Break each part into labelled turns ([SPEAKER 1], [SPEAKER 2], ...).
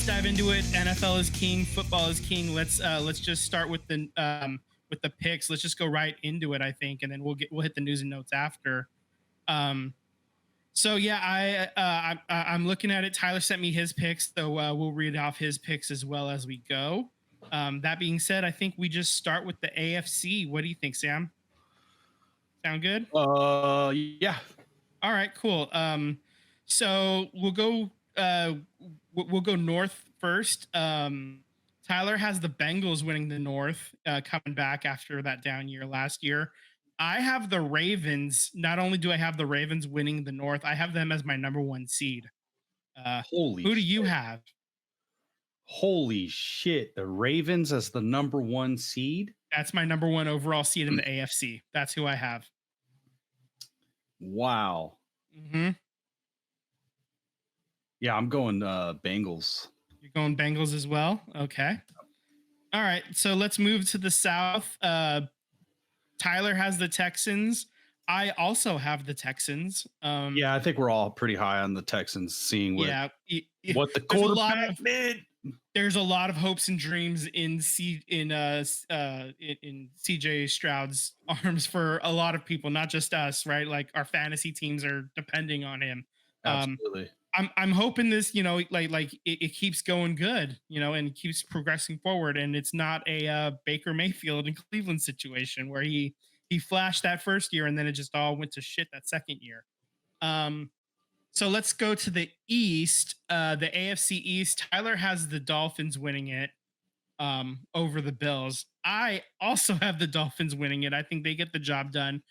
[SPEAKER 1] let's dive into it. NFL is king, football is king. Let's just start with the picks. Let's just go right into it, I think, and then we'll hit the news and notes after. Um, so yeah, I'm looking at it. Tyler sent me his picks, so we'll read off his picks as well as we go. That being said, I think we just start with the AFC. What do you think, Sam? Sound good?
[SPEAKER 2] Yeah.
[SPEAKER 1] All right, cool. So we'll go north first. Tyler has the Bengals winning the North, coming back after that down year last year. I have the Ravens. Not only do I have the Ravens winning the North, I have them as my number one seed. Uh,
[SPEAKER 2] Holy
[SPEAKER 1] who do you
[SPEAKER 2] shit.
[SPEAKER 1] have?
[SPEAKER 2] Holy shit. The Ravens as the number one seed.
[SPEAKER 1] That's my number one overall seed in the AFC. That's who I have.
[SPEAKER 2] Wow.
[SPEAKER 1] Mm-hmm.
[SPEAKER 2] Yeah, I'm going Bengals.
[SPEAKER 1] You're going Bengals as well? Okay. All right. So let's move to the South. Tyler has the Texans. I also have the Texans.
[SPEAKER 2] Yeah, I think we're all pretty high on the Texans, seeing what the
[SPEAKER 1] there's
[SPEAKER 2] quarterback did.
[SPEAKER 1] There's a lot of hopes and dreams in CJ Stroud's arms for a lot of people, not just us, right? Like our fantasy teams are depending on him.
[SPEAKER 2] Absolutely.
[SPEAKER 1] I'm hoping this, it keeps going good, and keeps progressing forward, and it's not a Baker Mayfield in Cleveland situation where he flashed that first year and then it just all went to shit that second year. So let's go to the East, the AFC East. Tyler has the Dolphins winning it over the Bills. I also have the Dolphins winning it. I think they get the job done.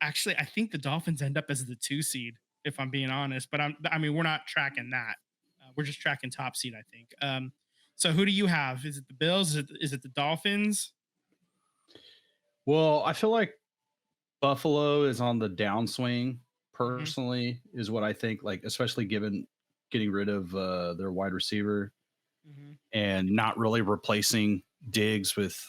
[SPEAKER 1] Actually, I think the Dolphins end up as the 2 seed, if I'm being honest. But we're not tracking that. We're just tracking top seed, I think. So who do you have? Is it the Bills? Is it the Dolphins?
[SPEAKER 2] Well, I feel like Buffalo is on the downswing. Personally, is what I think. Like, especially given getting rid of their wide receiver and not really replacing Diggs with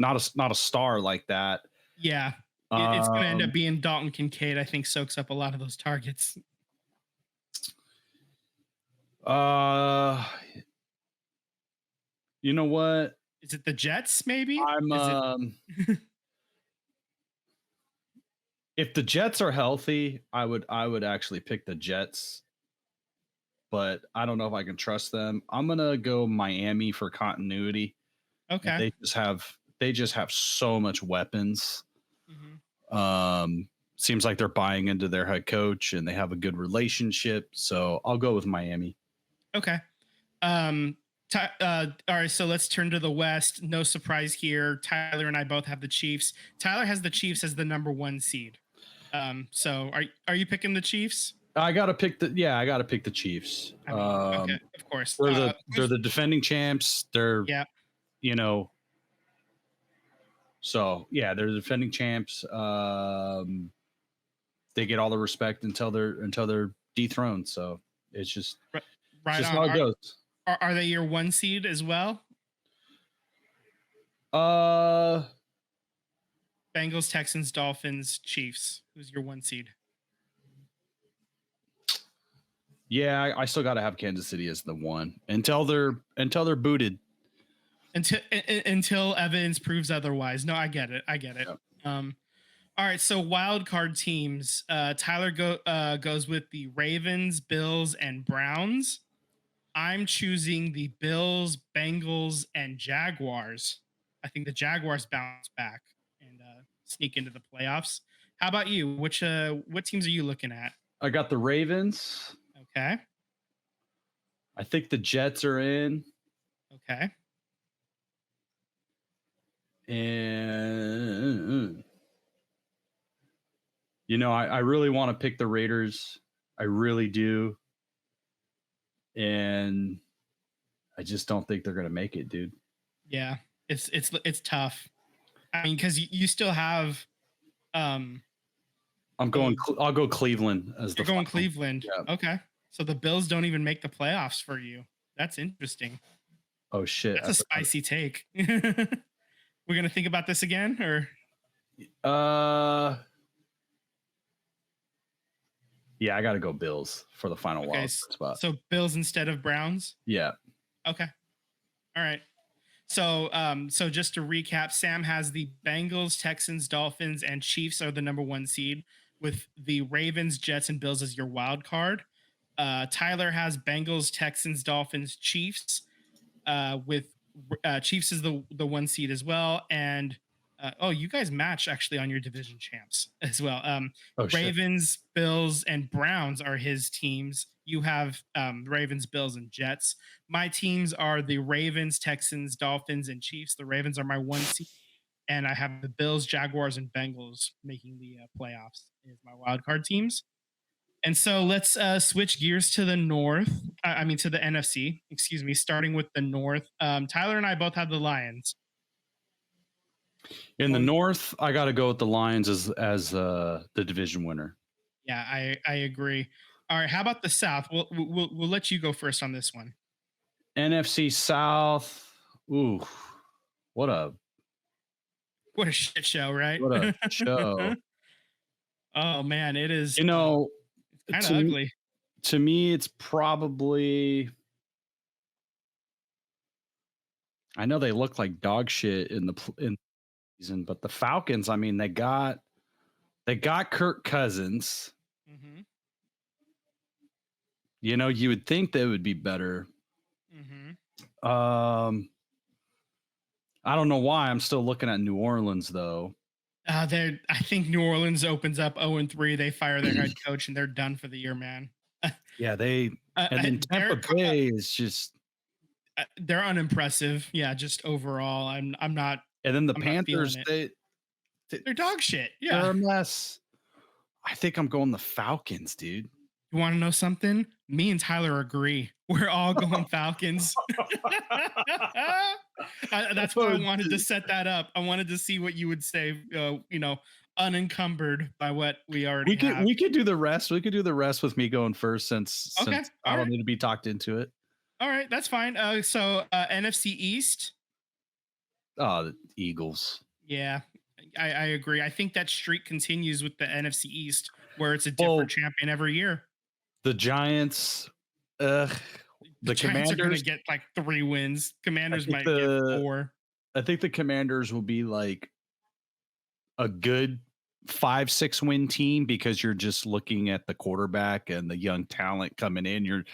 [SPEAKER 2] not a star like that.
[SPEAKER 1] Yeah, it's going to end up being Dalton Kincaid. I think soaks up a lot of those targets.
[SPEAKER 2] You know what?
[SPEAKER 1] Is it the Jets? Maybe
[SPEAKER 2] if the Jets are healthy, I would actually pick the Jets, but I don't know if I can trust them. I'm gonna go Miami for continuity.
[SPEAKER 1] Okay.
[SPEAKER 2] They just have so much weapons. Seems like they're buying into their head coach and they have a good relationship. So I'll go with Miami.
[SPEAKER 1] Okay. All right, so let's turn to the West. No surprise here. Tyler and I both have the Chiefs. Tyler has the Chiefs as the number 1 seed. So are you picking the Chiefs?
[SPEAKER 2] I gotta pick the Chiefs.
[SPEAKER 1] Okay, of course.
[SPEAKER 2] They're the defending champs. They're So yeah, they're the defending champs. They get all the respect until they're dethroned. So it's just just how it goes.
[SPEAKER 1] Are they your 1 seed as well? Bengals, Texans, Dolphins, Chiefs. Who's your 1 seed?
[SPEAKER 2] Yeah, I still got to have Kansas City as the 1 until they're booted.
[SPEAKER 1] Until Evans proves otherwise. No, I get it. Yep. All right, so wild card teams. Tyler goes with the Ravens, Bills, and Browns. I'm choosing the Bills, Bengals, and Jaguars. I think the Jaguars bounce back and sneak into the playoffs. How about you? What teams are you looking at?
[SPEAKER 2] I got the Ravens.
[SPEAKER 1] Okay.
[SPEAKER 2] I think the Jets are in.
[SPEAKER 1] Okay.
[SPEAKER 2] And I really want to pick the Raiders. I really do. And I just don't think they're going to make it, dude.
[SPEAKER 1] Yeah, it's tough. I mean, because you still have. I'll
[SPEAKER 2] go Cleveland as
[SPEAKER 1] the. You're going Cleveland. Yeah. Okay, so the Bills don't even make the playoffs for you. That's interesting.
[SPEAKER 2] Oh shit!
[SPEAKER 1] That's a spicy take. We're gonna think about this again, or?
[SPEAKER 2] Yeah, I got to go Bills for the final
[SPEAKER 1] Okay,
[SPEAKER 2] wild card spot.
[SPEAKER 1] so Bills instead of Browns.
[SPEAKER 2] Yeah.
[SPEAKER 1] Okay, all right. So just to recap, Sam has the Bengals, Texans, Dolphins, and Chiefs are the number one seed, with the Ravens, Jets, and Bills as your wild card. Tyler has Bengals, Texans, Dolphins, Chiefs, with Chiefs is the one seed as well, and oh, you guys match actually on your division champs as well.
[SPEAKER 2] Oh shit.
[SPEAKER 1] Ravens, Bills, and Browns are his teams. You have Ravens, Bills, and Jets. My teams are the Ravens, Texans, Dolphins, and Chiefs. The Ravens are my one seed, and I have the Bills, Jaguars, and Bengals making the playoffs as my wild card teams. And so let's switch gears to the North. I mean, to the NFC, excuse me, starting with the North. Tyler and I both have the Lions.
[SPEAKER 2] In the North, I got to go with the Lions as the division winner.
[SPEAKER 1] Yeah, I agree. All right, how about the South? We'll let you go first on this one.
[SPEAKER 2] NFC South. Ooh, what a
[SPEAKER 1] shit show, right?
[SPEAKER 2] what a show.
[SPEAKER 1] Oh man, it is.
[SPEAKER 2] You know,
[SPEAKER 1] kind of ugly.
[SPEAKER 2] To me, it's probably. I know they look like dog shit in the season, but the Falcons. I mean, they got Kirk Cousins.
[SPEAKER 1] Mm-hmm.
[SPEAKER 2] You know, you would think they would be better.
[SPEAKER 1] Mm-hmm.
[SPEAKER 2] I don't know why. I'm still looking at New Orleans though.
[SPEAKER 1] I think New Orleans opens up 0-3. They fire their head coach and they're done for the year, man.
[SPEAKER 2] Yeah, and then Tampa Bay is just
[SPEAKER 1] they're unimpressive. Yeah, just overall, I'm not.
[SPEAKER 2] And then the Panthers,
[SPEAKER 1] they're dog shit. Yeah,
[SPEAKER 2] they're a mess. I think I'm going the Falcons, dude.
[SPEAKER 1] You want to know something? Me and Tyler agree. We're all going Falcons. That's why I wanted to set that up. I wanted to see what you would say. Unencumbered by what we already have.
[SPEAKER 2] We could do the rest. We could do the rest with me going first, since I don't need to be talked into it.
[SPEAKER 1] All right, that's fine. So NFC East.
[SPEAKER 2] Oh, the Eagles.
[SPEAKER 1] Yeah, I agree. I think that streak continues with the NFC East, where it's a different champion every year.
[SPEAKER 2] The Giants, the
[SPEAKER 1] Giants are going to get like 3 wins. Commanders might get 4.
[SPEAKER 2] I think the Commanders will be like a good 5-6 win team, because you're just looking at the quarterback and the young talent coming in.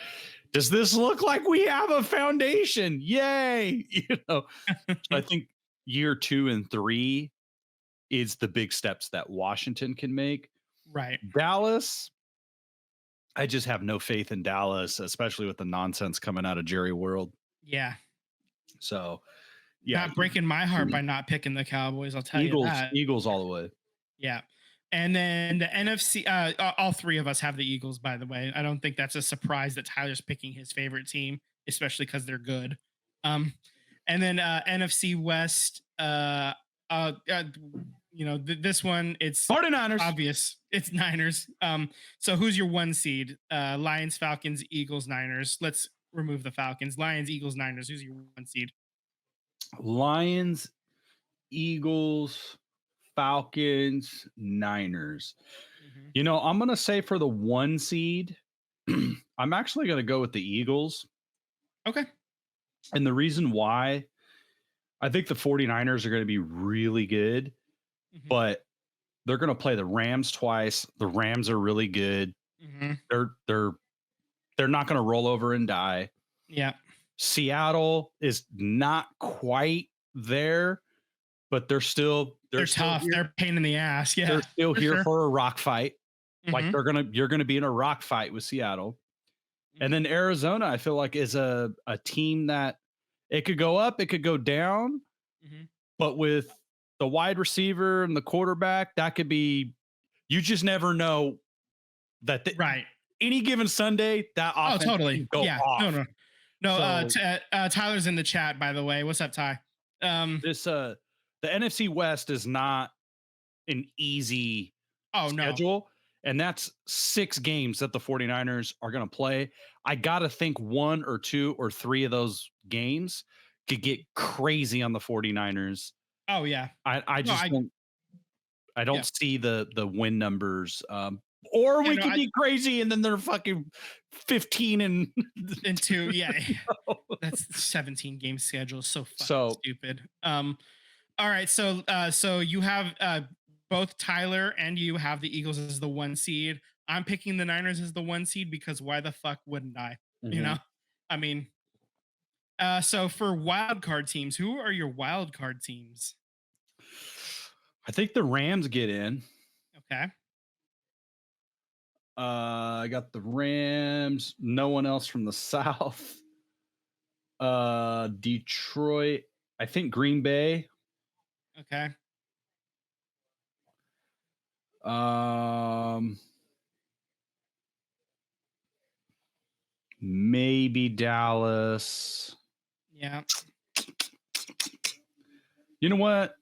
[SPEAKER 2] Does this look like we have a foundation? Yay! I think year 2 and 3 is the big steps that Washington can make.
[SPEAKER 1] Right.
[SPEAKER 2] Dallas, I just have no faith in Dallas, especially with the nonsense coming out of Jerry World.
[SPEAKER 1] Yeah.
[SPEAKER 2] So, yeah.
[SPEAKER 1] Not breaking my heart by not picking the Cowboys, I'll tell you that.
[SPEAKER 2] Eagles all the way.
[SPEAKER 1] Yeah. And then the NFC, all 3 of us have the Eagles, by the way. I don't think that's a surprise that Tyler's picking his favorite team, especially because they're good. And then NFC West, this one, it's
[SPEAKER 2] 49ers.
[SPEAKER 1] Obvious. It's Niners. So who's your 1 seed? Lions, Falcons, Eagles, Niners. Let's remove the Falcons. Lions, Eagles, Niners. Who's your 1 seed?
[SPEAKER 2] Lions, Eagles, Falcons, Niners. Mm-hmm. I'm going to say for the 1 seed, I'm actually going to go with the Eagles.
[SPEAKER 1] Okay.
[SPEAKER 2] And the reason why, I think the 49ers are going to be really good, but they're going to play the Rams twice. The Rams are really good. Mm-hmm. They're not going to roll over and die.
[SPEAKER 1] Yeah.
[SPEAKER 2] Seattle is not quite there, but they're tough.
[SPEAKER 1] They're a pain in the ass. Yeah.
[SPEAKER 2] They're still here for a rock fight. Mm-hmm. Like you're going to be in a rock fight with Seattle. Mm-hmm. And then Arizona, I feel like, is a team that it could go up, it could go down, but with the wide receiver and the quarterback, that could be, you just never know that
[SPEAKER 1] right.
[SPEAKER 2] Any given Sunday, that offense
[SPEAKER 1] totally
[SPEAKER 2] can go off.
[SPEAKER 1] No. Tyler's in the chat, by the way. What's up, Ty?
[SPEAKER 2] The NFC West is not an easy schedule. No. And that's 6 games that the 49ers are going to play. I got to think 1 or 2 or 3 of those games could get crazy on the 49ers.
[SPEAKER 1] Oh, yeah.
[SPEAKER 2] I don't see the win numbers Or
[SPEAKER 1] Yeah,
[SPEAKER 2] we
[SPEAKER 1] no,
[SPEAKER 2] could be crazy and then they're fucking 15 and
[SPEAKER 1] into yeah, that's 17 game schedule. So fucking
[SPEAKER 2] so
[SPEAKER 1] stupid. All right, so you have both Tyler and you have the Eagles as the 1 seed. I'm picking the Niners as the 1 seed because why the fuck wouldn't I? You know,
[SPEAKER 2] mhm.
[SPEAKER 1] I mean, so for wild card teams, who are your wild card teams?
[SPEAKER 2] I think the Rams get in.
[SPEAKER 1] Okay,
[SPEAKER 2] I got the Rams, no one else from the South. Detroit, I think Green Bay.
[SPEAKER 1] okay,
[SPEAKER 2] Um maybe Dallas.
[SPEAKER 1] yeah,
[SPEAKER 2] You know what?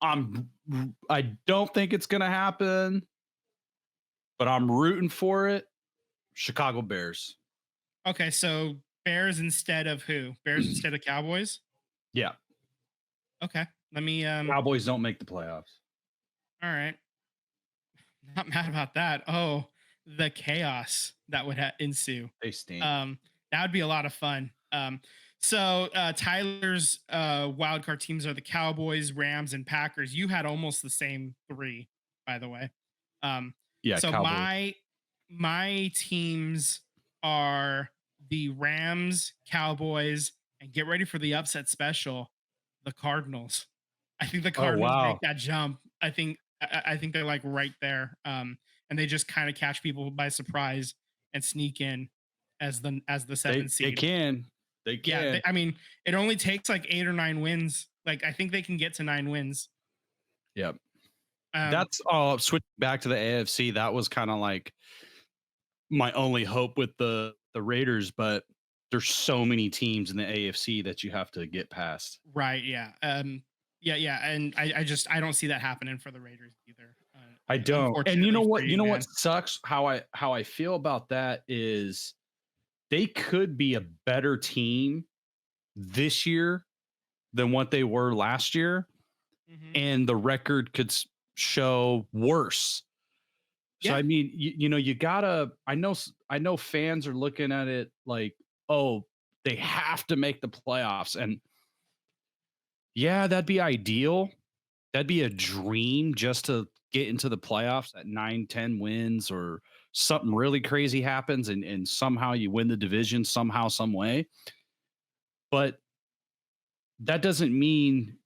[SPEAKER 2] I don't think it's going to happen, but I'm rooting for it. Chicago Bears.
[SPEAKER 1] okay. So Bears instead of who? Bears instead of Cowboys.
[SPEAKER 2] Yeah.
[SPEAKER 1] Okay, let me
[SPEAKER 2] Cowboys don't make the playoffs.
[SPEAKER 1] All right, not mad about that. Oh, the chaos that would ensue.
[SPEAKER 2] They stink.
[SPEAKER 1] That would be a lot of fun. So Tyler's wild card teams are the Cowboys, Rams, and Packers. You had almost the same three, by the way. Um,
[SPEAKER 2] Yeah,
[SPEAKER 1] so
[SPEAKER 2] Cowboys.
[SPEAKER 1] my teams are the Rams, Cowboys, and get ready for the upset special, the Cardinals. I think the
[SPEAKER 2] Oh,
[SPEAKER 1] Cardinals make
[SPEAKER 2] wow.
[SPEAKER 1] that jump. I think they're like right there. And they just kind of catch people by surprise and sneak in as the
[SPEAKER 2] They
[SPEAKER 1] seventh
[SPEAKER 2] they
[SPEAKER 1] seed.
[SPEAKER 2] can. They
[SPEAKER 1] Yeah,
[SPEAKER 2] can.
[SPEAKER 1] I mean, it only takes like 8 or 9 wins. Like I think they can get to 9 wins.
[SPEAKER 2] Yep.
[SPEAKER 1] Um,
[SPEAKER 2] That's switching back to the AFC. That was kind of like my only hope with the Raiders, but there's so many teams in the AFC that you have to get past.
[SPEAKER 1] right, yeah. Yeah, and I don't see that happening for the Raiders either.
[SPEAKER 2] I don't. And
[SPEAKER 1] Unfortunately for
[SPEAKER 2] you
[SPEAKER 1] you,
[SPEAKER 2] know what
[SPEAKER 1] man.
[SPEAKER 2] sucks? How I feel about that is they could be a better team this year than what they were last year,
[SPEAKER 1] Mhm.
[SPEAKER 2] and the record could show worse. So
[SPEAKER 1] Yeah.
[SPEAKER 2] I mean, you know, you gotta. I know fans are looking at it like, oh, they have to make the playoffs, and yeah, that'd be ideal. That'd be a dream just to get into the playoffs at 9, 10 wins, or something really crazy happens and somehow you win the division somehow, some way. But that doesn't mean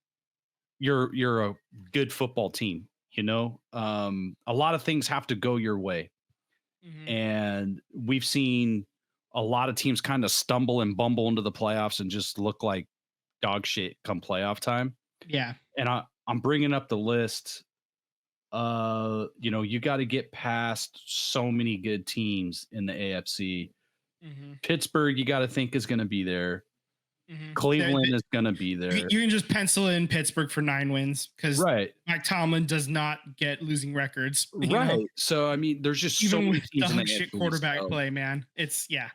[SPEAKER 2] you're a good football team, you know? A lot of things have to go your way.
[SPEAKER 1] Mhm.
[SPEAKER 2] And we've seen a lot of teams kind of stumble and bumble into the playoffs and just look like dog shit come playoff time.
[SPEAKER 1] Yeah.
[SPEAKER 2] And I'm bringing up the list. You know, you got to get past so many good teams in the AFC.
[SPEAKER 1] Mhm.
[SPEAKER 2] Pittsburgh, you got to think is going to be there.
[SPEAKER 1] Mhm.
[SPEAKER 2] Cleveland is going to be
[SPEAKER 1] You
[SPEAKER 2] there.
[SPEAKER 1] you can just pencil in Pittsburgh for 9 wins because
[SPEAKER 2] Right.
[SPEAKER 1] Mike Tomlin does not get losing records. You
[SPEAKER 2] Right.
[SPEAKER 1] know,
[SPEAKER 2] So I mean, there's just so
[SPEAKER 1] even
[SPEAKER 2] many
[SPEAKER 1] with
[SPEAKER 2] teams in the
[SPEAKER 1] dog shit
[SPEAKER 2] AFC.
[SPEAKER 1] quarterback play, man. It's yeah.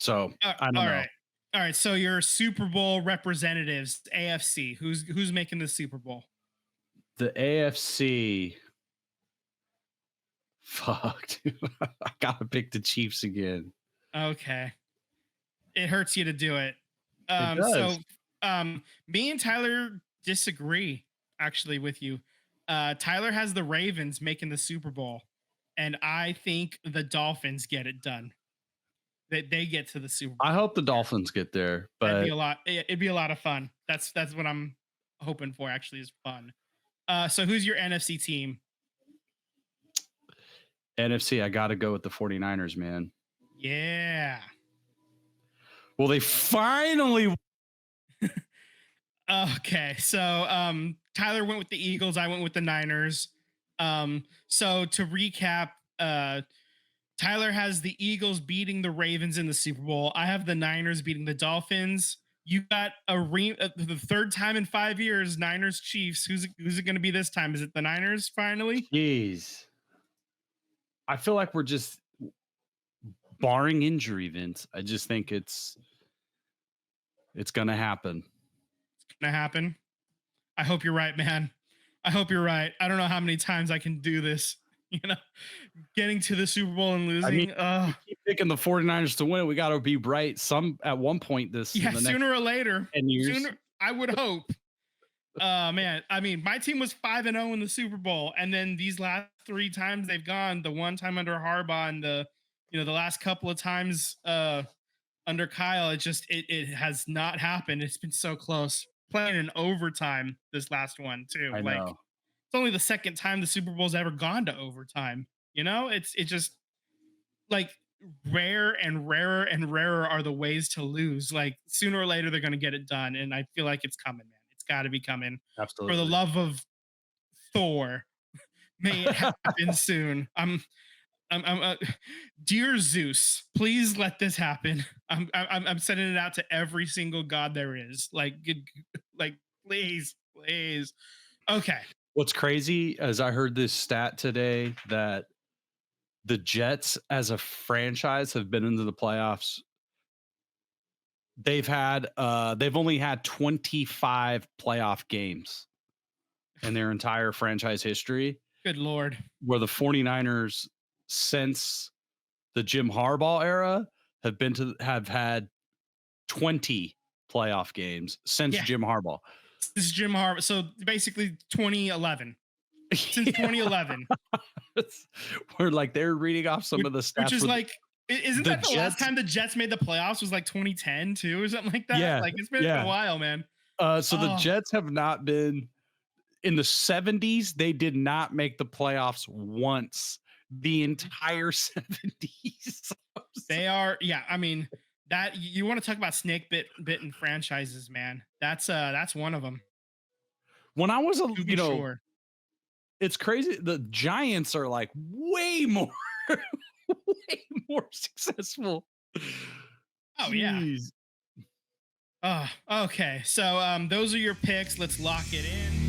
[SPEAKER 2] So I don't
[SPEAKER 1] All
[SPEAKER 2] know.
[SPEAKER 1] right. All right. So your Super Bowl representatives, AFC. Who's making the Super Bowl?
[SPEAKER 2] The AFC. Fuck, dude. I gotta pick the Chiefs again.
[SPEAKER 1] Okay. It hurts you to do it.
[SPEAKER 2] It
[SPEAKER 1] So
[SPEAKER 2] does.
[SPEAKER 1] me and Tyler disagree actually with you. Tyler has the Ravens making the Super Bowl, and I think the Dolphins get it done. That they get to the Super Bowl.
[SPEAKER 2] I hope the Dolphins get there,
[SPEAKER 1] That'd be
[SPEAKER 2] but
[SPEAKER 1] a lot. It'd be a lot of fun. That's what I'm hoping for. Actually, is fun. So who's your NFC team?
[SPEAKER 2] NFC, I gotta go with the 49ers, man.
[SPEAKER 1] Yeah.
[SPEAKER 2] Well, they finally.
[SPEAKER 1] Okay. So Tyler went with the Eagles. I went with the Niners. So to recap, Tyler has the Eagles beating the Ravens in the Super Bowl. I have the Niners beating the Dolphins. You got the third time in 5 years, Niners Chiefs. Who's it going to be this time? Is it the Niners finally?
[SPEAKER 2] Jeez. I feel like we're just barring injury, Vince. I just think it's gonna happen.
[SPEAKER 1] Gonna happen. I hope you're right, man. I hope you're right. I don't know how many times I can do this. you know, getting to the Super Bowl and
[SPEAKER 2] I mean,
[SPEAKER 1] losing.
[SPEAKER 2] we keep picking the 49ers to win. We got to be bright some at one point this
[SPEAKER 1] Yeah,
[SPEAKER 2] in the next
[SPEAKER 1] sooner or later.
[SPEAKER 2] 10 years.
[SPEAKER 1] Sooner, I would hope. Man, I mean, my team was 5-0 in the Super Bowl, and then these last three times they've gone, the one time under Harbaugh and the last couple of times under Kyle, it has not happened. It's been so close. Playing in overtime this last one too.
[SPEAKER 2] I
[SPEAKER 1] Like
[SPEAKER 2] know.
[SPEAKER 1] it's only the second time the Super Bowl's ever gone to overtime. It just like rare and rarer and rarer are the ways to lose. Like sooner or later they're gonna get it done, and I feel like it's coming, man. It's got to be coming. For the
[SPEAKER 2] Absolutely.
[SPEAKER 1] love of Thor, may it happen soon. I'm dear Zeus, please let this happen. I'm sending it out to every single god there is. Like, like, please, please. Okay.
[SPEAKER 2] What's crazy is I heard this stat today that the Jets as a franchise have been into the playoffs. They've only had 25 playoff games in their entire franchise history,
[SPEAKER 1] Good Lord.
[SPEAKER 2] where the 49ers since the Jim Harbaugh era have had 20 playoff games since
[SPEAKER 1] Yeah.
[SPEAKER 2] Jim Harbaugh.
[SPEAKER 1] This is Jim Harbaugh. So basically 2011. Since 2011.
[SPEAKER 2] We're like they're reading off some of the stats,
[SPEAKER 1] which is like, isn't
[SPEAKER 2] the
[SPEAKER 1] that the last
[SPEAKER 2] Jets-
[SPEAKER 1] time the Jets made the playoffs was like 2010 too, or something like that?
[SPEAKER 2] Yeah,
[SPEAKER 1] Like it's been
[SPEAKER 2] yeah.
[SPEAKER 1] a while, man.
[SPEAKER 2] So the
[SPEAKER 1] Oh.
[SPEAKER 2] Jets have not been in the 70s. They did not make the playoffs once the entire 70s.
[SPEAKER 1] They are, yeah. I mean, that you want to talk about snake bitten franchises, man. That's one of them.
[SPEAKER 2] When I was
[SPEAKER 1] To be sure.
[SPEAKER 2] it's crazy. The Giants are like way more, way more successful.
[SPEAKER 1] Oh yeah.
[SPEAKER 2] Jeez.
[SPEAKER 1] Okay. So those are your picks. Let's lock it in.